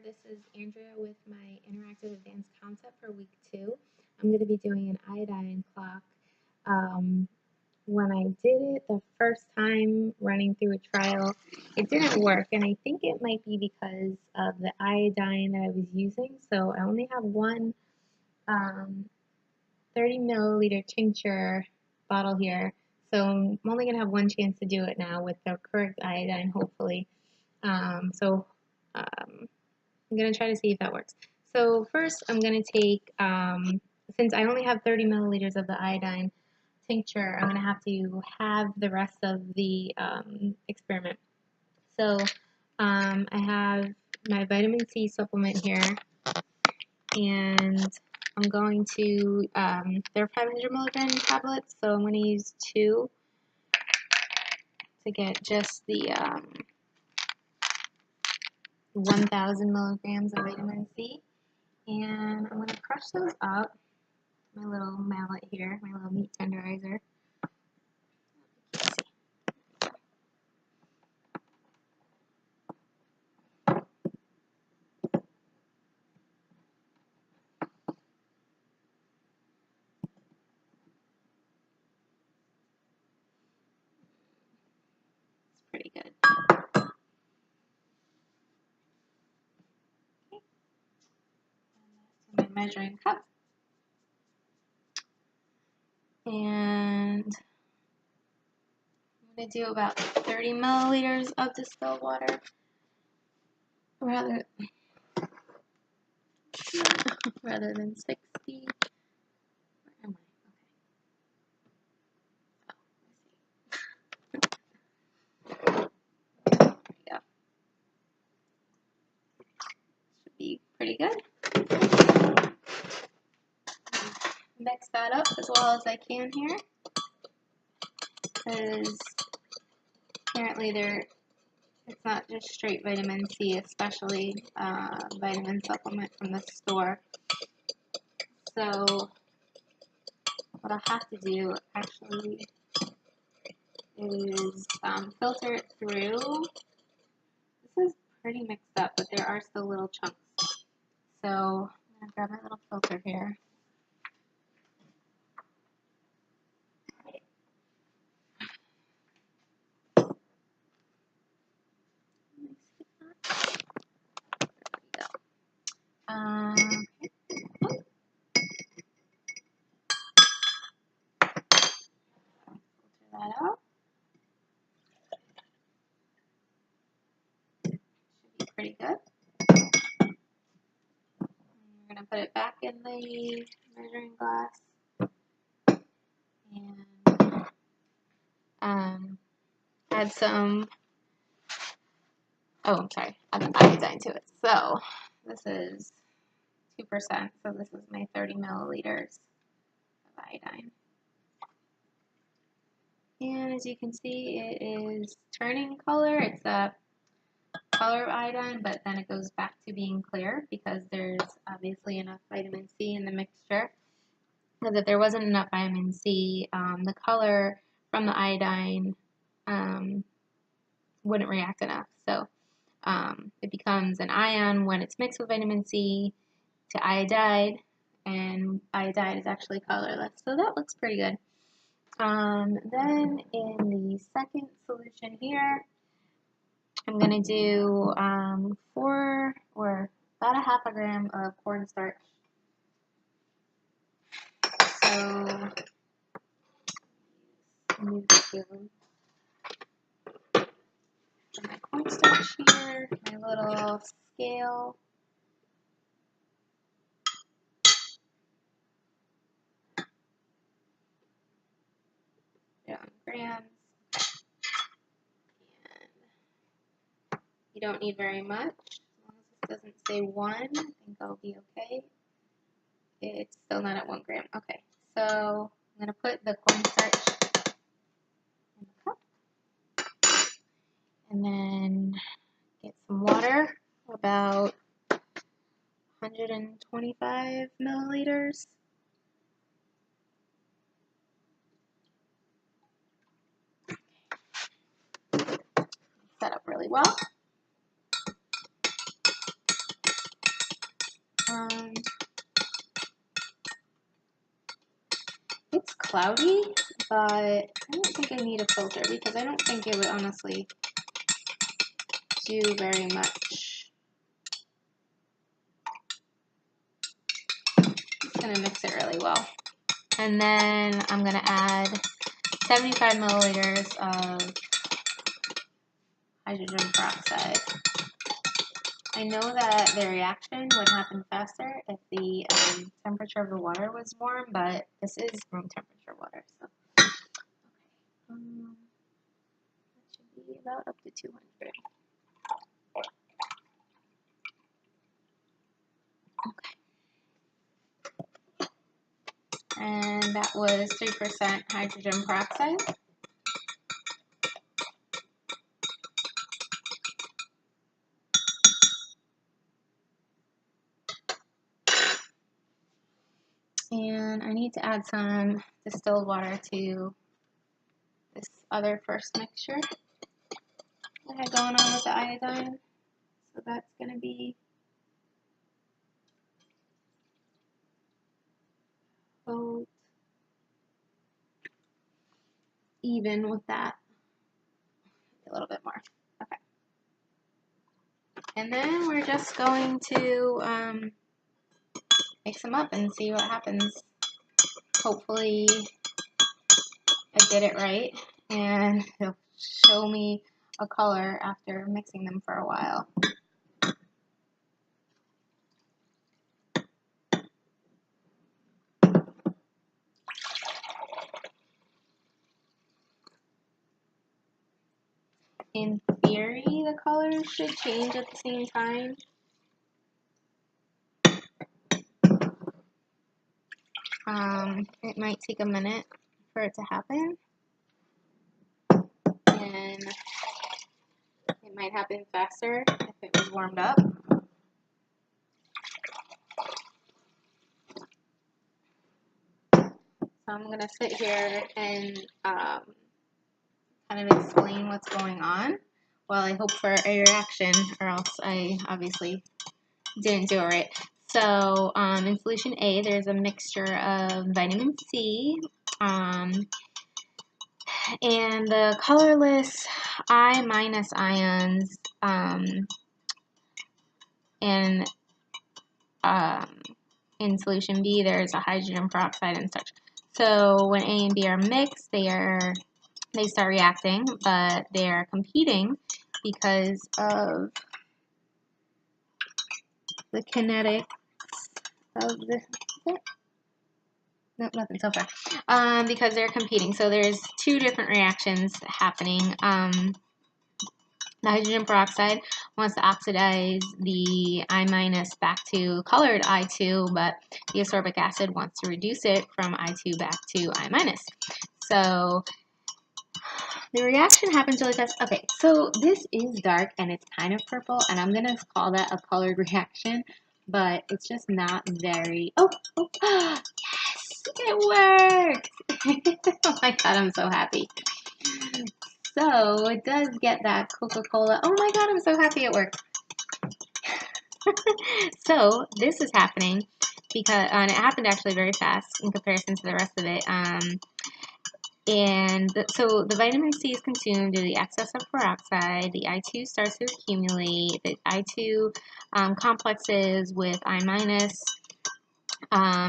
This is Andrea with my Interactive Advanced Concept for week 2. I'm going to be doing an iodine clock. When I did it the first time running through a trial, it didn't work, and I think it might be because of the iodine that I was using. So I only have one 30 milliliter tincture bottle here, so I'm only going to have one chance to do it now with the correct iodine, hopefully. I'm going to try to see if that works. So first I'm going to take, since I only have 30 milliliters of the iodine tincture, I'm going to have to have the rest of the experiment. So I have my vitamin C supplement here, and I'm going to, they're 500 milligram tablets, so I'm going to use 2 to get just the 1,000 milligrams of vitamin C. And I'm going to crush those up. My little mallet here, my little meat tenderizer. It's pretty good. Okay. And that's my measuring cup. And I'm going to do about 30 milliliters of distilled water. Rather than 60. Where am I? Okay. There we go. Should be pretty good. Mix that up as well as I can here, because apparently it's not just straight vitamin C, especially vitamin supplement from the store. So what I'll have to do actually is filter it through. This is pretty mixed up, but there are still little chunks. So I'm going to grab my little filter here. Filter that out. Should be pretty good. We're going to put it back in the measuring glass and add some, oh, I'm sorry, add the iodine to it. So this is 2%, so this is my 30 milliliters of iodine. And as you can see, it is turning color. It's a color of iodine, but then it goes back to being clear because there's obviously enough vitamin C in the mixture. Because if there wasn't enough vitamin C, the color from the iodine wouldn't react enough. So it becomes an ion when it's mixed with vitamin C to iodide, and iodide is actually colorless. So that looks pretty good. Then in the second solution here, I'm going to do 4 or about a half a gram of cornstarch. So my cornstarch here, my little scale. Grams. And you don't need very much. As long as this doesn't say 1, I think I'll be okay. It's still not at 1 gram. Okay, so I'm going to put the cornstarch in the cup. And then get some water, about 125 milliliters. Set up really well. Um, it's cloudy, but I don't think I need a filter because I don't think it would honestly do very much. Just gonna mix it really well. And then I'm gonna add 75 milliliters of hydrogen peroxide. I know that the reaction would happen faster if the temperature of the water was warm, but this is room temperature water, so that should be about up to 200. Okay. And that was 3% hydrogen peroxide. And I need to add some distilled water to this other first mixture I had going on with the iodine. So that's going to be about even with that. A little bit more. Okay. And then we're just going to mix them up and see what happens. Hopefully I did it right and it'll show me a color after mixing them for a while. In theory, the colors should change at the same time. It might take a minute for it to happen, and it might happen faster if it was warmed up. So I'm going to sit here and kind of explain what's going on while I hope for a reaction, or else I obviously didn't do it right. So in solution A, there's a mixture of vitamin C and the colorless I- ions and in solution B, there's a hydrogen peroxide and such. So when A and B are mixed, they start reacting, but they are competing because of the kinetics of this. Nope, nothing so far. Because they're competing. So there's two different reactions happening. The hydrogen peroxide wants to oxidize the I- back to colored I2, but the ascorbic acid wants to reduce it from I2 back to I-. So the reaction happens really fast. Okay, so this is dark and it's kind of purple, and I'm going to call that a colored reaction, but it's just not very... Oh, yes, it worked! Oh my god, I'm so happy. So it does get that Coca-Cola. Oh my god, I'm so happy it worked. So this is happening because, and it happened actually very fast in comparison to the rest of it. So the vitamin C is consumed due to the excess of peroxide. The I2 starts to accumulate. The I2 complexes with I-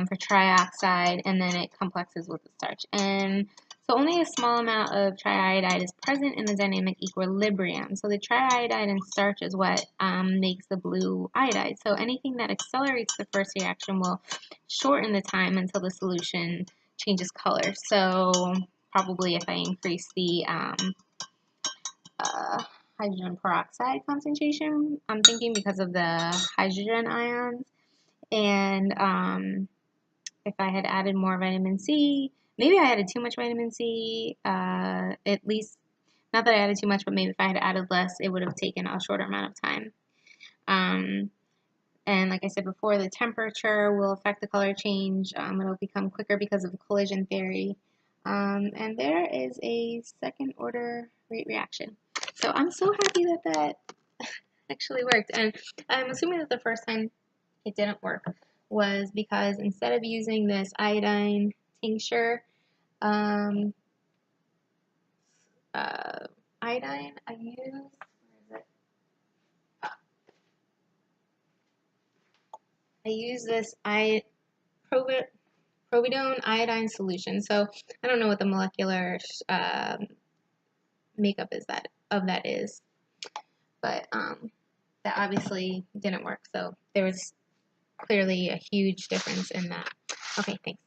for trioxide, and then it complexes with the starch. And so only a small amount of triiodide is present in the dynamic equilibrium. So the triiodide and starch is what makes the blue iodide. So anything that accelerates the first reaction will shorten the time until the solution changes color. So probably if I increase the hydrogen peroxide concentration, I'm thinking because of the hydrogen ions, and if I had added more vitamin C, maybe I added too much vitamin C, at least, not that I added too much, but maybe if I had added less, it would have taken a shorter amount of time. And like I said before, the temperature will affect the color change. It'll become quicker because of collision theory. And there is a second order rate reaction. So I'm so happy that that actually worked. And I'm assuming that the first time it didn't work was because instead of using this iodine tincture, um, iodine, I used, where is it? I used this providone iodine solution. So I don't know what the molecular makeup that is, but that obviously didn't work. So there was clearly a huge difference in that. Okay, thanks.